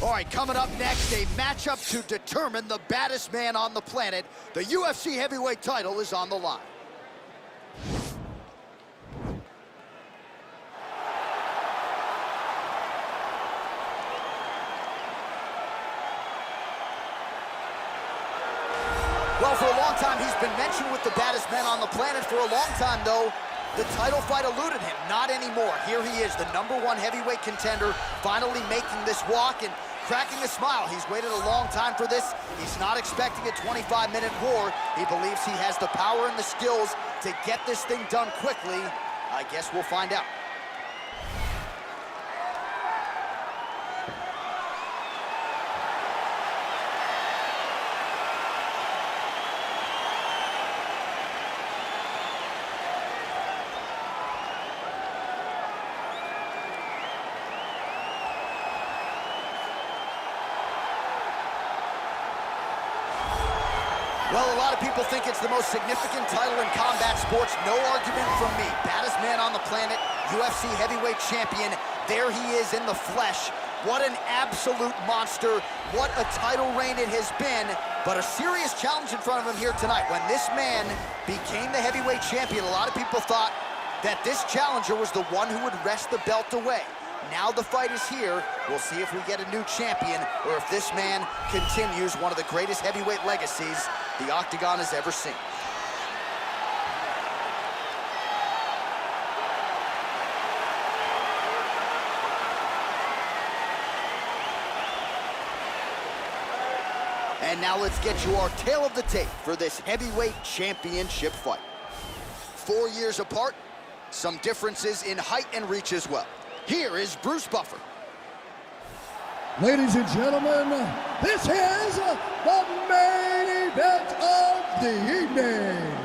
All right, coming up next, a matchup to determine the baddest man on the planet. The UFC heavyweight title is on the line. Well, for a long time, he's been mentioned with the baddest men on the planet. For a long time, though, the title fight eluded him. Not anymore. Here he is, the #1 heavyweight contender, finally making this walk and cracking a smile. He's waited a long time for this. He's not expecting a 25-minute war. He believes he has the power and the skills to get this thing done quickly. I guess we'll find out. Well, a lot of people think it's the most significant title in combat sports. No argument from me. Baddest man on the planet, UFC heavyweight champion. There he is in the flesh. What an absolute monster. What a title reign it has been. But a serious challenge in front of him here tonight. When this man became the heavyweight champion, a lot of people thought that this challenger was the one who would wrest the belt away. Now the fight is here. We'll see if we get a new champion or if this man continues one of the greatest heavyweight legacies the Octagon has ever seen. And now let's get you our tale of the tape for this heavyweight championship fight. 4 years apart, some differences in height and reach as well. Here is Bruce Buffer. Ladies and gentlemen, this is the main event of the evening.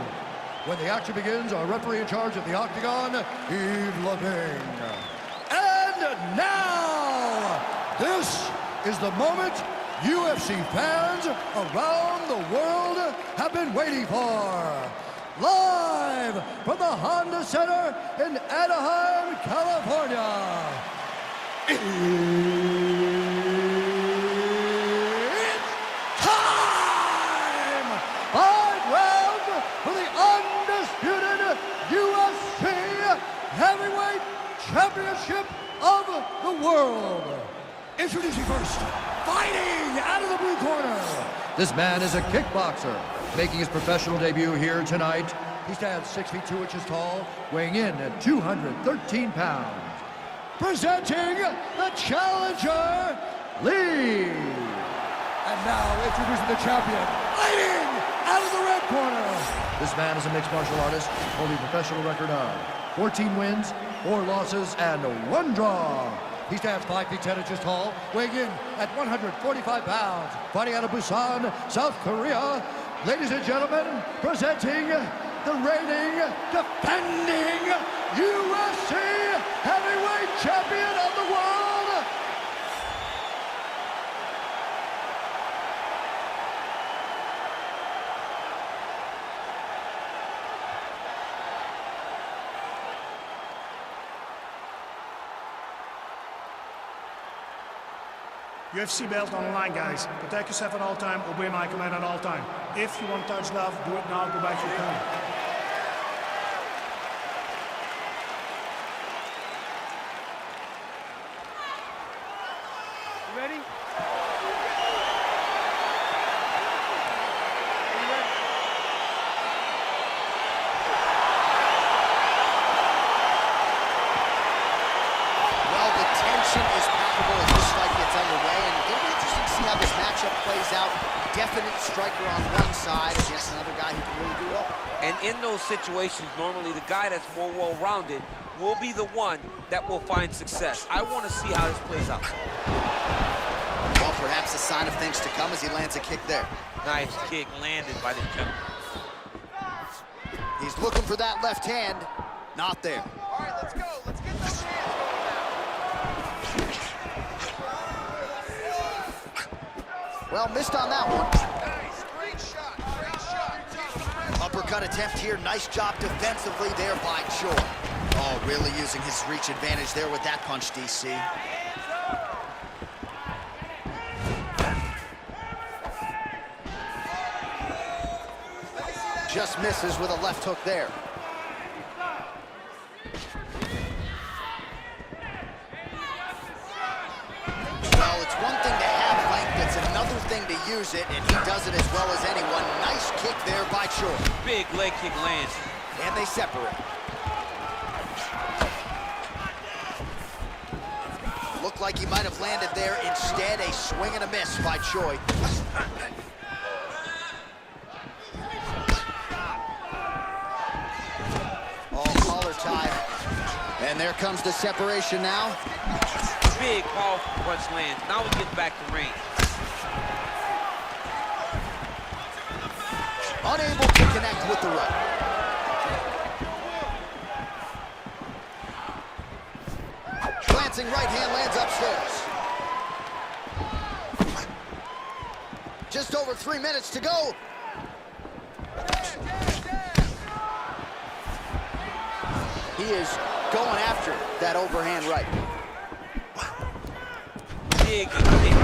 When the action begins, our referee in charge of the Octagon, Yves Levine. And now, this is the moment UFC fans around the world have been waiting for. Live from the Honda Center in Anaheim, California. It's time! 5 rounds for the undisputed UFC Heavyweight Championship of the world. Introducing first, fighting out of the blue corner. This man is a kickboxer, making his professional debut here tonight. He stands 6 feet 2 inches tall, weighing in at 213 pounds. Presenting the challenger, Lee. And now introducing the champion, fighting out of the red corner. This man is a mixed martial artist, holding a professional record of 14 wins, 4 losses, and 1 draw. He stands 5 feet 10 inches tall, weighing in at 145 pounds. Fighting out of Busan, South Korea. Ladies and gentlemen, presenting the reigning, defending UFC heavyweight champion of the world. UFC belt on the line, guys. Protect yourself at all time, obey my command at all time. If you want to touch love, do it now, go back to your corner. You ready? Well, the tension is palpable as this fight gets underway, and it'll be interesting to see how this matchup plays out. Definite striker on one side against another guy who can really do well. And in those situations, normally the guy that's more well-rounded will be the one that will find success. I want to see how this plays out. Well, perhaps a sign of things to come as he lands a kick there. Nice kick landed by the gentleman. He's looking for that left hand. Not there. All right, let's go. Let's get this chance going now. Well, missed on that one. Nice, great shot, great shot. Uppercut attempt here. Nice job defensively there by Choi. Oh, really using his reach advantage there with that punch, DC. Just misses with a left hook there. Well, it's one thing to have length, it's another thing to use it, and he does it as well as anyone. Nice kick there by Choi. Big leg kick lands. And they separate. Looked like he might have landed there. Instead, a swing and a miss by Choi. Time. And there comes the separation now. Big powerful punch lands. Now we get back to range. Unable to connect with the right. Glancing right hand lands upstairs. Just over 3 minutes to go. He is going after that overhand right. Big kick.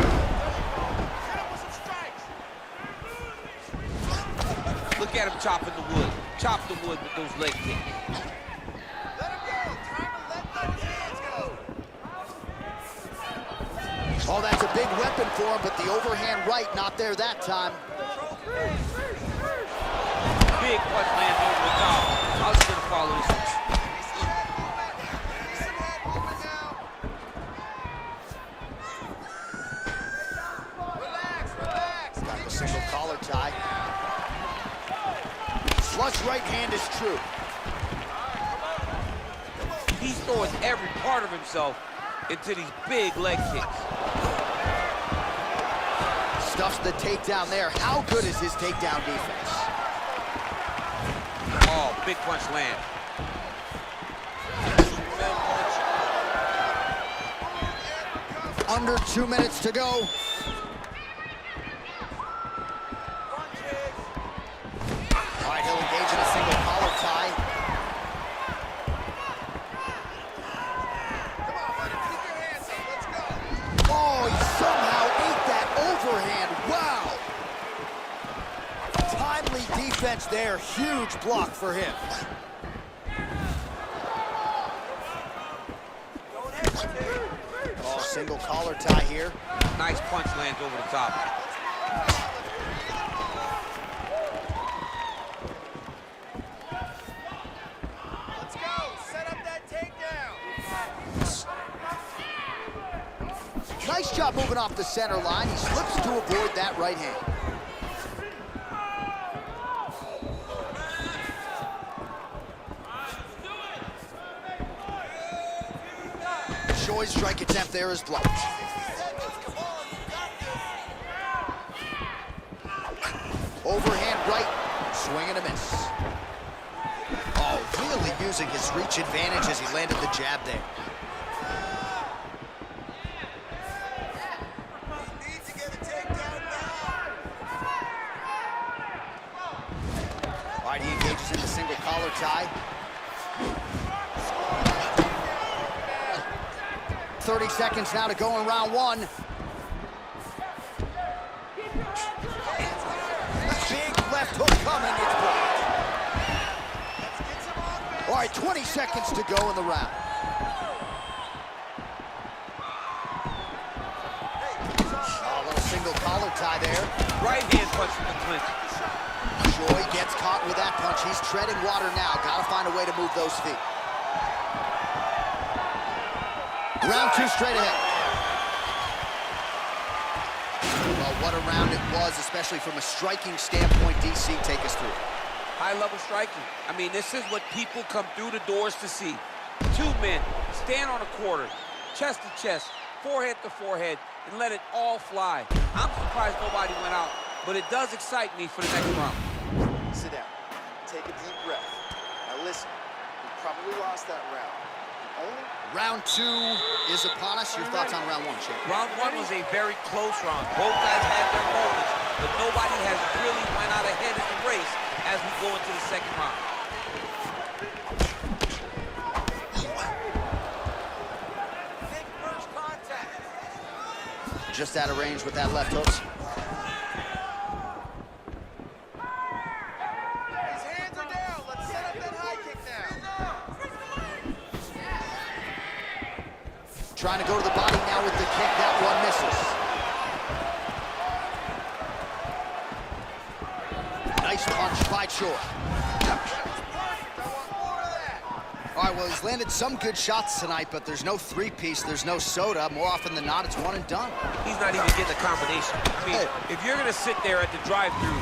Look at him chopping the wood. Chop the wood with those leg kicks. Let him go. Time to let those hands go. Oh, that's a big weapon for him, but the overhand right not there that time. Big punch lands over the top. I was gonna follow this. Single collar tie. Flush right hand is true. He's throwing every part of himself into these big leg kicks. Stuffs the takedown there. How good is his takedown defense? Oh, big punch land. Under 2 minutes to go. He'll engage in a single collar tie. Come on, buddy. Keep your hands up. Let's go. Oh, he somehow ate that overhand. Wow. Timely defense there. Huge block for him. Oh, single collar tie here. Nice punch lands over the top. Nice job moving off the center line. He slips to avoid that right hand. Choi's strike attempt there is blocked. Overhand right, swing and a miss. Oh, really using his reach advantage as he landed the jab there. All right, he engages in the single collar tie. 30 seconds now to go in round one. Big left hook coming, it's blocked. All right, 20 seconds to go in the round. A little single collar tie there. Right hand punch from the clinch. Choi gets caught with that punch. He's treading water now. Gotta find a way to move those feet. Round two straight ahead. Well, what a round it was, especially from a striking standpoint. DC, take us through. High-level striking. I mean, this is what people come through the doors to see. Two men stand on a quarter, chest to chest, forehead to forehead, and let it all fly. I'm surprised nobody went out, but it does excite me for the next round. Sit down. Take a deep breath. Now listen, we probably lost that round. Round two is upon us. Your thoughts on round one, Shane? Round one was a very close round. Both guys had their moments, but nobody has really went out ahead in the race as we go into the second round. Big first contact. Just out of range with that left hook. His Trying to go to the body now with the kick. That one misses. Nice punch by Choi. All right, well, he's landed some good shots tonight, but there's no three-piece, there's no soda. More often than not, it's one and done. He's not even getting a combination. I mean, if you're gonna sit there at the drive-thru,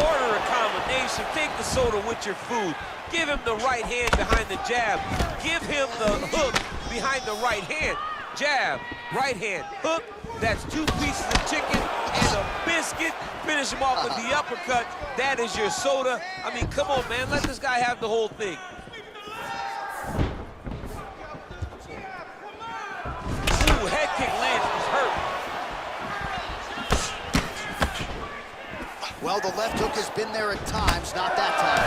order a combination, take the soda with your food, give him the right hand behind the jab, give him the hook behind the right hand, jab, right hand, hook. That's 2 pieces of chicken and a biscuit. Finish him off with the uppercut. That is your soda. I mean, come on, man, let this guy have the whole thing. Head kick lands, he's hurt. Well, the left hook has been there at times, not that time.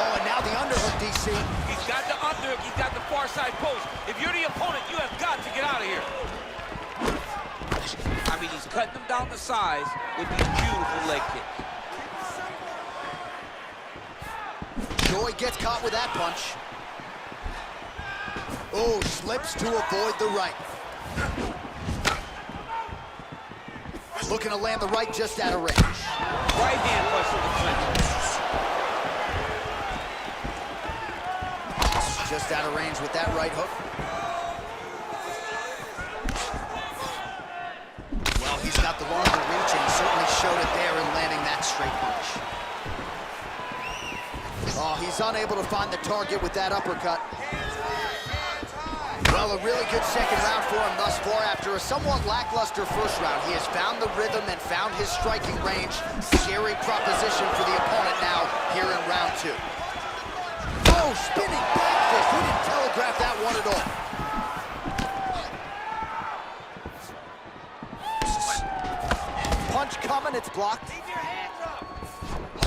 Oh, and now the underhook, DC. He's got the underhook, he's got the far side post. If you're the opponent, you have got to get out of here. I mean, he's cutting them down the sides with these beautiful leg kicks. Joy gets caught with that punch. Oh, slips to avoid the right. Looking to land the right just out of range. Right hand punch to the clinch. Just out of range with that right hook. Well, he's got the longer reach, and he certainly showed it there in landing that straight punch. Oh, he's unable to find the target with that uppercut. Well, a really good second round for him thus far. After a somewhat lackluster first round, he has found the rhythm and found his striking range. Scary proposition for the opponent now here in round 2. Oh, spinning back fist. He didn't telegraph that one at all. Punch coming, it's blocked.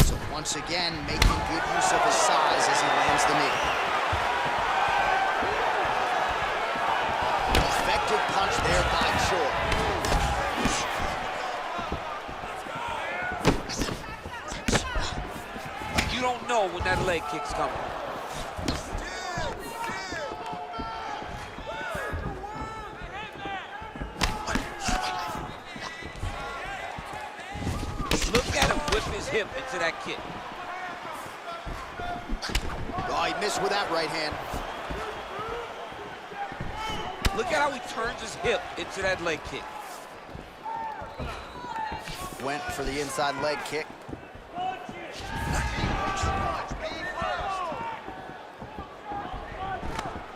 So once again, making good use of his size as he lands the knee. Effective punch there by Choi. You don't know when that leg kick's coming. Look at him whip his hip into that kick. Oh, he missed with that right hand. Look at how he turns his hip into that leg kick. Went for the inside leg kick.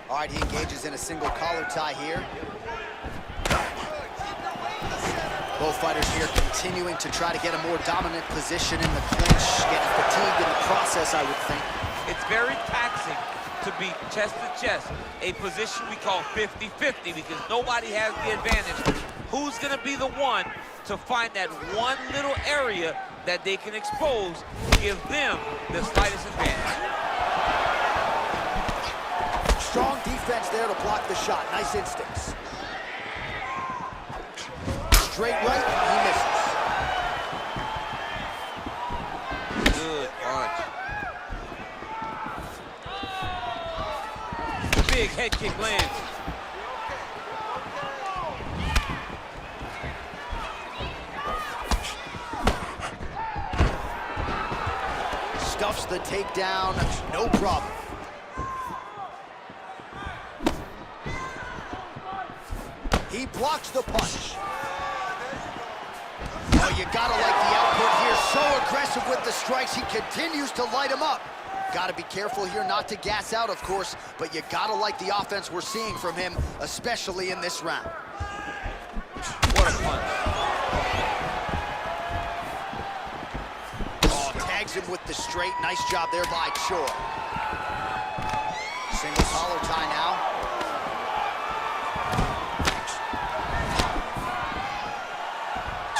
All right, he engages in a single collar tie here. Both fighters here continuing to try to get a more dominant position in the clinch. Getting fatigued in the process, I would think. It's very taxing to be chest to chest, a position we call 50-50 because nobody has the advantage. Who's gonna be the one to find that one little area that they can expose to give them the slightest advantage? Strong defense there to block the shot. Nice instincts. Straight right, he misses. Good punch. Big head kick lands. Stuffs the takedown, no problem. He blocks the punch. Oh, you gotta like the output here. So aggressive with the strikes. He continues to light him up. Gotta be careful here not to gas out, of course, but you gotta like the offense we're seeing from him, especially in this round. What a punch. Oh, tags him with the straight. Nice job there by Choi. Single collar tie now.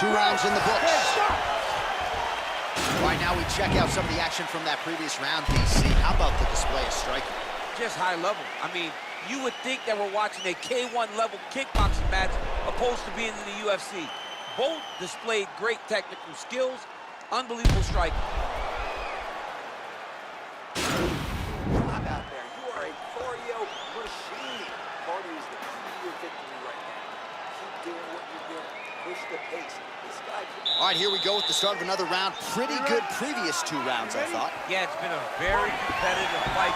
2 rounds in the books. Right now we check out some of the action from that previous round, DC. How about the display of striking? Just high level. I mean, you would think that we're watching a K1 level kickboxing match opposed to being in the UFC. Both displayed great technical skills, unbelievable striking. I'm out there. You are a cardio machine. Cardio is the key your victory right now. Keep doing what you're doing. Push the pace. This guy can... All right, here we go with the start of another round. Pretty good previous 2 rounds, I thought. Yeah, it's been a very competitive fight.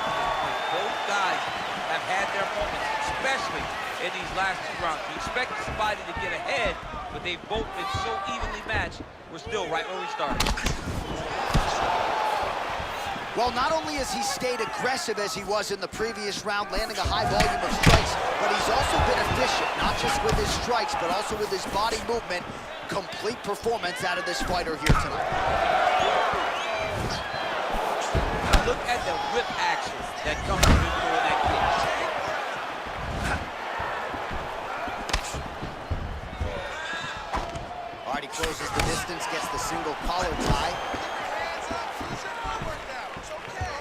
Both guys have had their moments, especially in these last 2 rounds. You expect somebody to get ahead, but they've both been so evenly matched. We're still right where we started. Well, not only has he stayed aggressive as he was in the previous round, landing a high volume of strikes, but he's also been efficient, not just with his strikes, but also with his body movement. Complete performance out of this fighter here tonight. Look at the whip action that comes from him throwing that kick. All right, he closes the distance, gets the single collar tie. Hands up. Finish your footwork now. It's okay.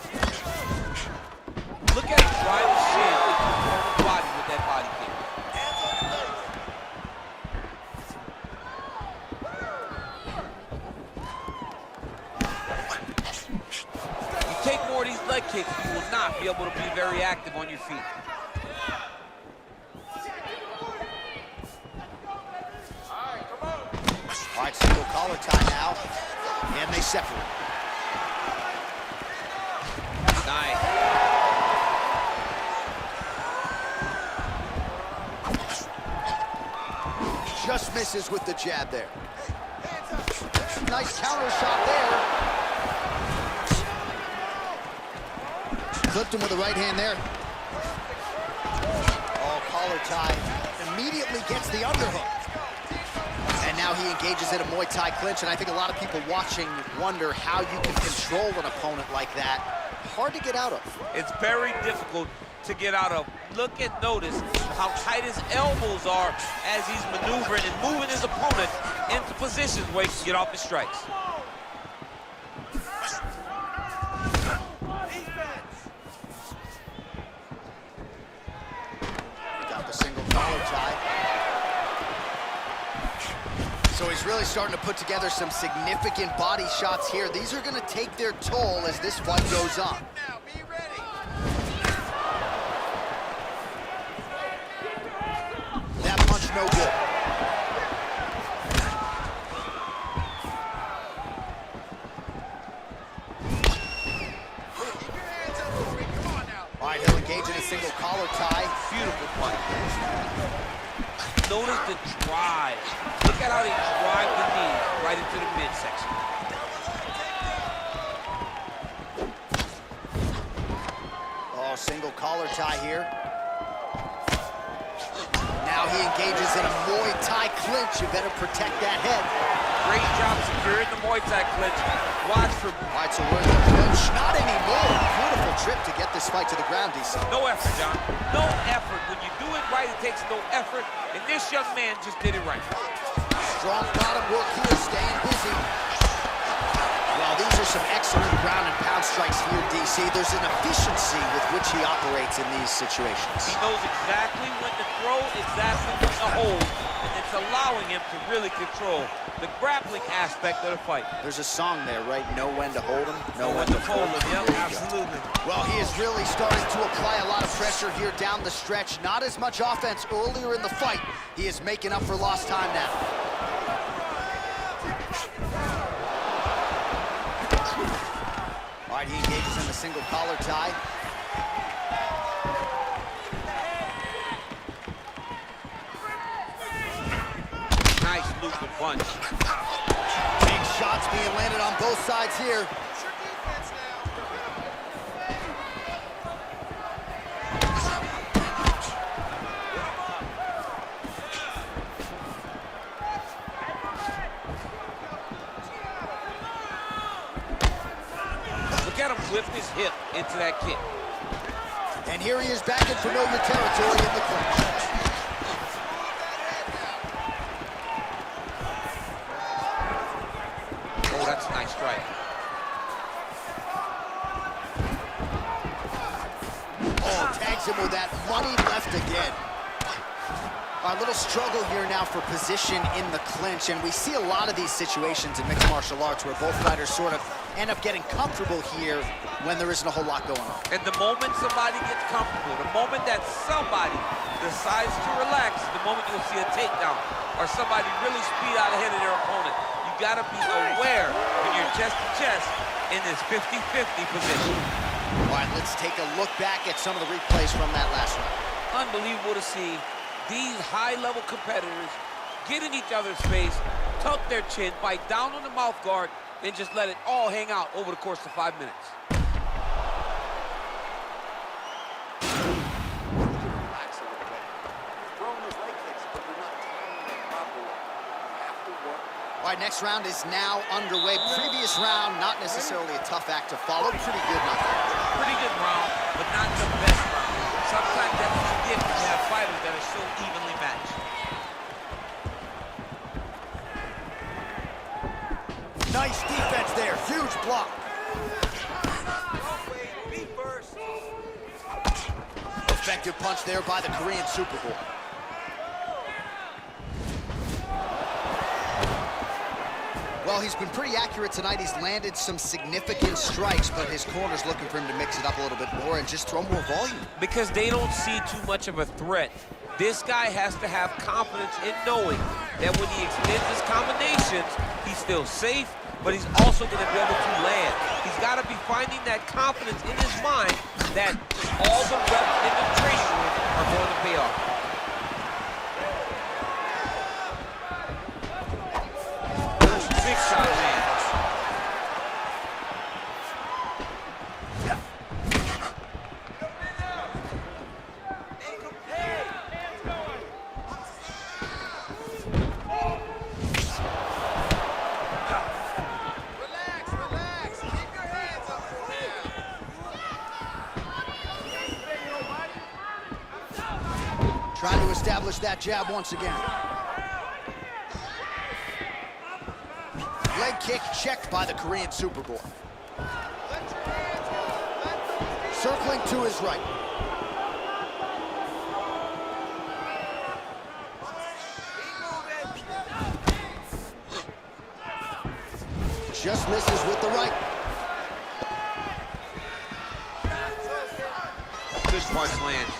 Finish your footwork. Look at him drive his shin into his own body with that body kick. Hands on your legs. You take more of these leg kicks, you will not be able to be very active on your feet. All right, single collar tie now, and they separate. Nice. Just misses with the jab there. Nice counter shot there. Clipped him with the right hand there. Oh, collar tie. Immediately gets the underhook. And now he engages in a Muay Thai clinch, and I think a lot of people watching wonder how you can control an opponent like that. Hard to get out of. It's very difficult to get out of. Look and notice how tight his elbows are as he's maneuvering and moving his opponent into positions where he can get off his strikes. Got the single collar tie. So he's really starting to put together some significant body shots here. These are going to take their toll as this fight goes on. Now, be ready. That punch no good. Keep your hands up, Corey. Come on now. All right, he'll engage in a single collar tie. Beautiful fight. Notice the drive. Look at how they drive the knee right into the midsection. Oh, single collar tie here. Now he engages in a Muay Thai clinch. You better protect that head. Great job securing the Muay Thai clinch. Watch for... All right, so we're in the clinch. Not anymore. Beautiful trip to get this fight to the ground, DC. No effort, John. No effort. When you do it right, it takes no effort. And this young man just did it right. Strong bottom work here, staying busy. Well, these are some excellent ground and pound strikes here, DC. There's an efficiency with which he operates in these situations. He knows exactly when to throw, exactly when to hold, and it's allowing him to really control the grappling aspect of the fight. There's a song there, right? Know when to hold him, Know when to fold him, yep, There you go. absolutely. Well, he is really starting to apply a lot of pressure here down the stretch. Not as much offense earlier in the fight. He is making up for lost time now. All right, he engages in the single collar tie. Nice looping punch. Big shots being landed on both sides here. It's your defense now. Look at him whip his hip into that kick. And here he is back in familiar territory in the clinch. Oh, that's a nice strike. Oh, tags him with that money left again. A little struggle here now for position in the clinch, and we see a lot of these situations in mixed martial arts where both fighters sort of end up getting comfortable here when there isn't a whole lot going on. And the moment somebody gets comfortable, the moment that somebody decides to relax, the moment you'll see a takedown or somebody really speed out ahead of their opponent. You gotta be aware when you're chest to chest in this 50-50 position. All right, let's take a look back at some of the replays from that last round. Unbelievable to see these high-level competitors get in each other's face, tuck their chin, bite down on the mouth guard, and just let it all hang out over the course of 5 minutes. All right, next round is now underway. Previous round, not necessarily a tough act to follow. Pretty good knockout. Pretty good round, but not the best round. Sometimes that's the gift to have fighters that are so evenly matched. Nice defense there. Huge block. Effective punch there by the Korean Super Bowl. Well, he's been pretty accurate tonight. He's landed some significant strikes, but his corner's looking for him to mix it up a little bit more and just throw more volume. Because they don't see too much of a threat. This guy has to have confidence in knowing that when he extends his combinations, he's still safe, but he's also going to be able to land. He's got to be finding that confidence in his mind that all the reps in the training room are going to pay off. Big shot lands. Relax. Keep your hands up. Trying to establish that jab once again. Leg kick checked by the Korean Super Bowl. Circling to his right. Just misses with the right. Good punch lands.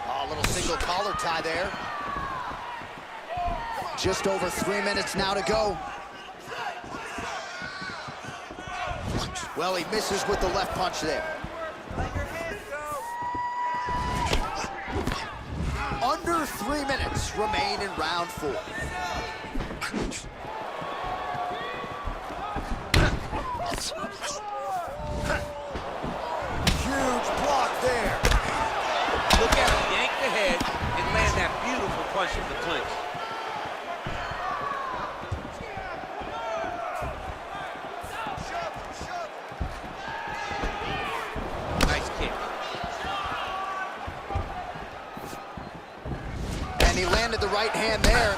Oh, a little single collar tie there. Just over 3 minutes now to go. Well, he misses with the left punch there. Under 3 minutes remain in round 4. Huge block there. Look at him yank the head and land that beautiful punch from the clinch. Nice kick. And he landed the right hand there.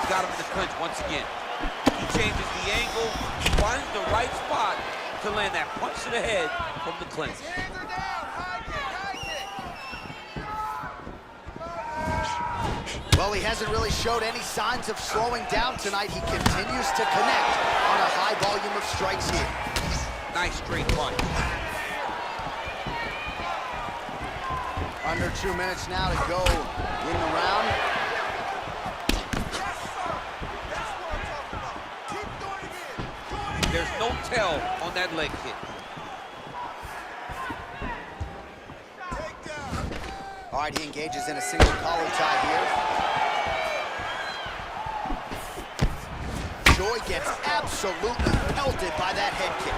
He's got him in the clinch once again. He changes the angle, finds the right spot to land that punch to the head from the clinch. Hands are down. High kick. Well, he hasn't really showed any signs of slowing down tonight. He continues to connect on a high volume of strikes here. Nice straight punch. Under 2 minutes now to go in the round. There's no tell on that leg kick. All right, he engages in a single collar tie here. Joy gets absolutely pelted by that head kick.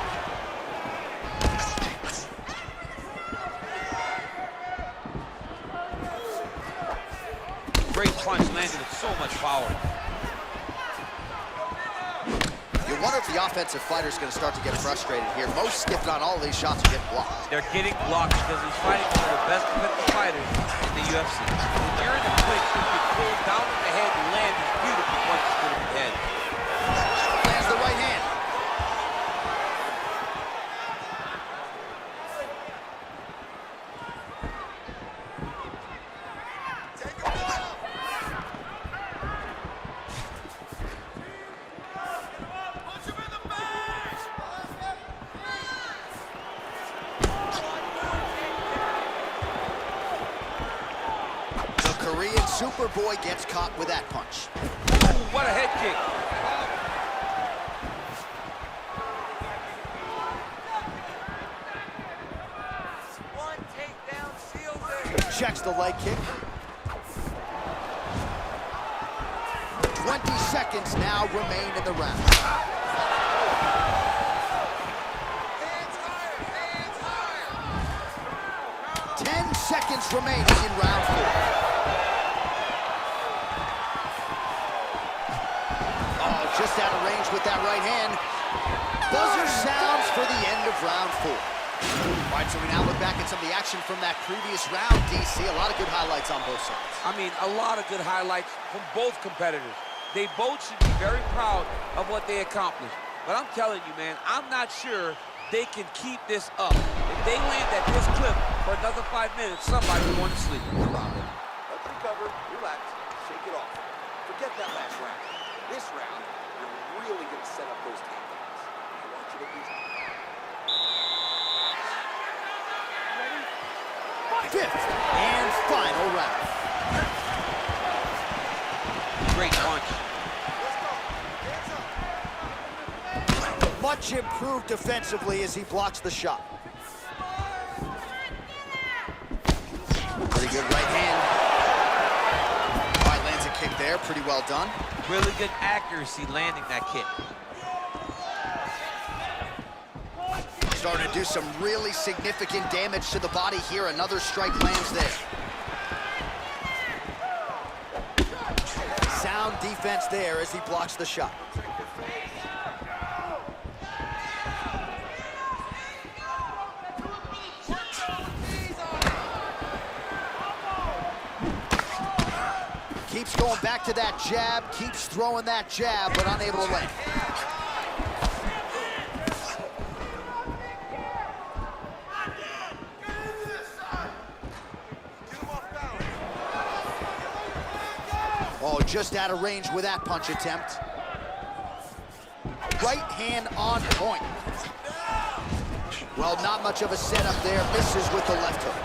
Great punch landed with so much power. You wonder if the offensive fighter's going to start to get frustrated here. Most, if not all, of these shots are getting blocked. They're getting blocked because he's fighting one of the best competitive fighters in the UFC. When you're in the clinch, you can pull down on the head and land these beautiful punches to the head. Lands the right hand. Superboy gets caught with that punch. Ooh, what a head kick. One takedown seals it. Checks the leg kick. 20 seconds now remain in the round. Hands higher, hands higher. 10 seconds remaining in round 4. Oh, just out of range with that right hand. Buzzer sounds for the end of round 4. All right, so we now look back at some of the action from that previous round, DC. A lot of good highlights on both sides. I mean, a lot of good highlights from both competitors. They both should be very proud of what they accomplished. But I'm telling you, man, I'm not sure they can keep this up. If they land at this clip for another 5 minutes, somebody will want to sleep. Let's recover, relax, shake it off. Forget that last round. This round, you're really going to set up those takedowns. I want you to be... Fifth and final round. Great punch. Much improved defensively as he blocks the shot. Pretty good right hand. All right, lands a kick there. Pretty well done. Really good accuracy landing that kick. Starting to do some really significant damage to the body here. Another strike lands there. Sound defense there as he blocks the shot. Keeps going back to that jab, keeps throwing that jab, but unable to land. Oh, just out of range with that punch attempt. Right hand on point. Well, not much of a setup there. Misses with the left hook.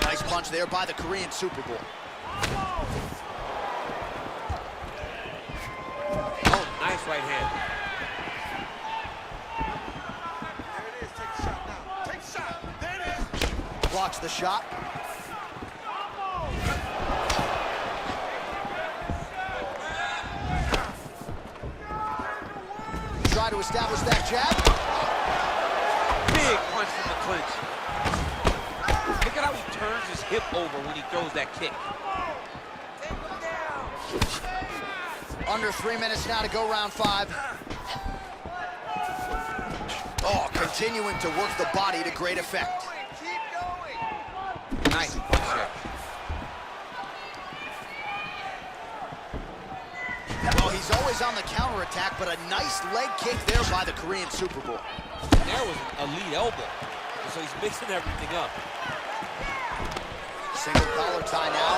Nice punch there by the Korean Superboy. Nice right hand. There it is. Take a shot now. Take a shot. There it is. Blocks the shot. Try to establish that jab. Big punch from the clinch. Look at how he turns his hip over when he throws that kick. Under 3 minutes now to go round 5. Oh, continuing to work the body to great effect. Keep going. Nice punch there. Well, he's always on the counterattack, but a nice leg kick there by the Korean Superboy. There was an elite elbow. So he's mixing everything up. Single collar tie now.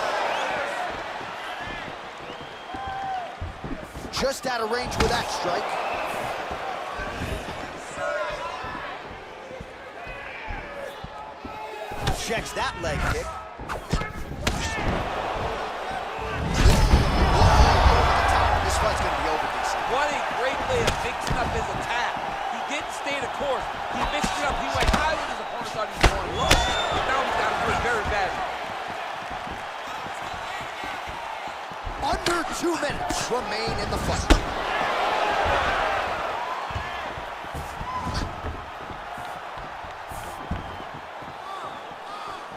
Just out of range with that strike. Checks that leg kick. This fight's gonna be over, DC. What a great way of mixing up his attack. He didn't stay the course. He mixed it up. He went high when his opponent thought he was going low. But now he's got to do it very badly. Under 2 minutes remain in the fight.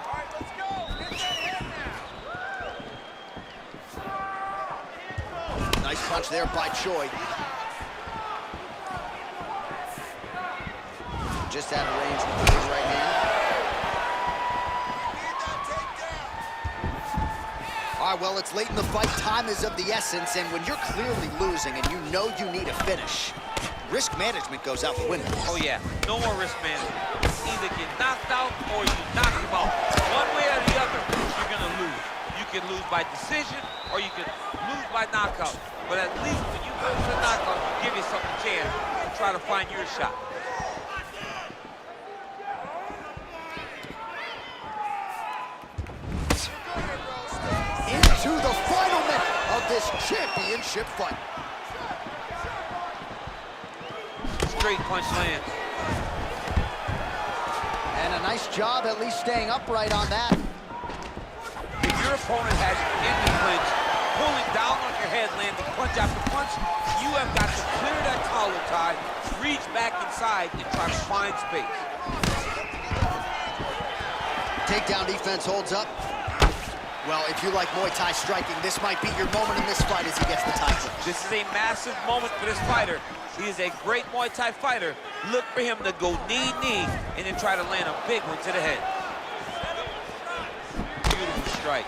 All right, let's go. Get that head now. Nice punch there by Choi. Just out of range with the right hand. Need that takedown. All right, well, it's late in the fight. Time is of the essence, and when you're clearly losing and you know you need a finish, risk management goes out the window. Oh, yeah. No more risk management. Either get knocked out or you knock him out. One way or the other, you're going to lose. You can lose by decision or you can lose by knockout. But at least when you go to the knockout, you give yourself a chance to try to find your shot. Into the final minute of this championship fight. Straight punch lands. And a nice job at least staying upright on that. If your opponent has you in the clinch, pulling down on your head, landing punch after punch, you have got to clear that collar tie, reach back inside, and try to find space. Takedown defense holds up. Well, if you like Muay Thai striking, this might be your moment in this fight as he gets the title. This is a massive moment for this fighter. He is a great Muay Thai fighter. Look for him to go knee, and then try to land a big one to the head. Beautiful strike.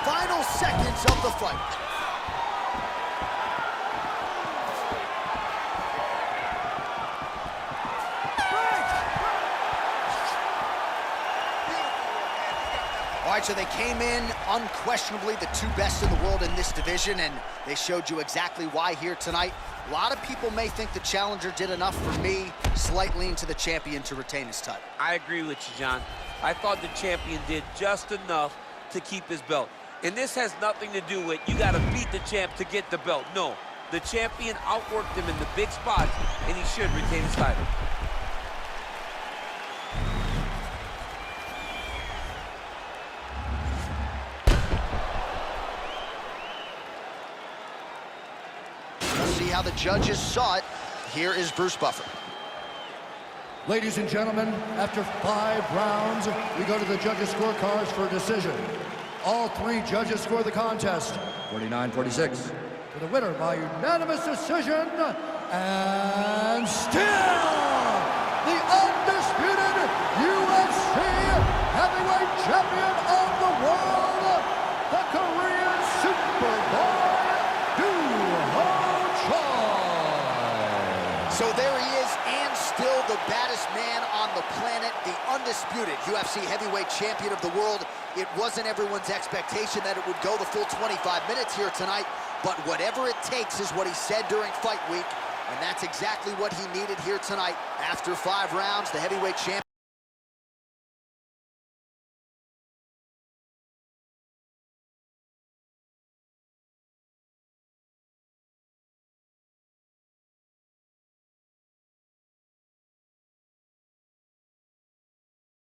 Final seconds of the fight. All right, so they came in unquestionably the two best in the world in this division, and they showed you exactly why here tonight. A lot of people may think the challenger did enough. For me, slight lean to the champion to retain his title. I agree with you, John. I thought the champion did just enough to keep his belt. And this has nothing to do with you got to beat the champ to get the belt. No, the champion outworked him in the big spots, and he should retain his title. See how the judges saw it. Here is Bruce Buffer. Ladies and gentlemen, after 5 rounds, we go to the judges' scorecards for a decision. All 3 judges score the contest 49-46. For the winner by unanimous decision, and still the undisputed UFC heavyweight champion of the world, the Korean Superboy, So there he is, and still the baddest man on the planet, the undisputed UFC heavyweight champion of the world. It wasn't everyone's expectation that it would go the full 25 minutes here tonight, but whatever it takes is what he said during fight week, and that's exactly what he needed here tonight. After 5 rounds, the heavyweight champion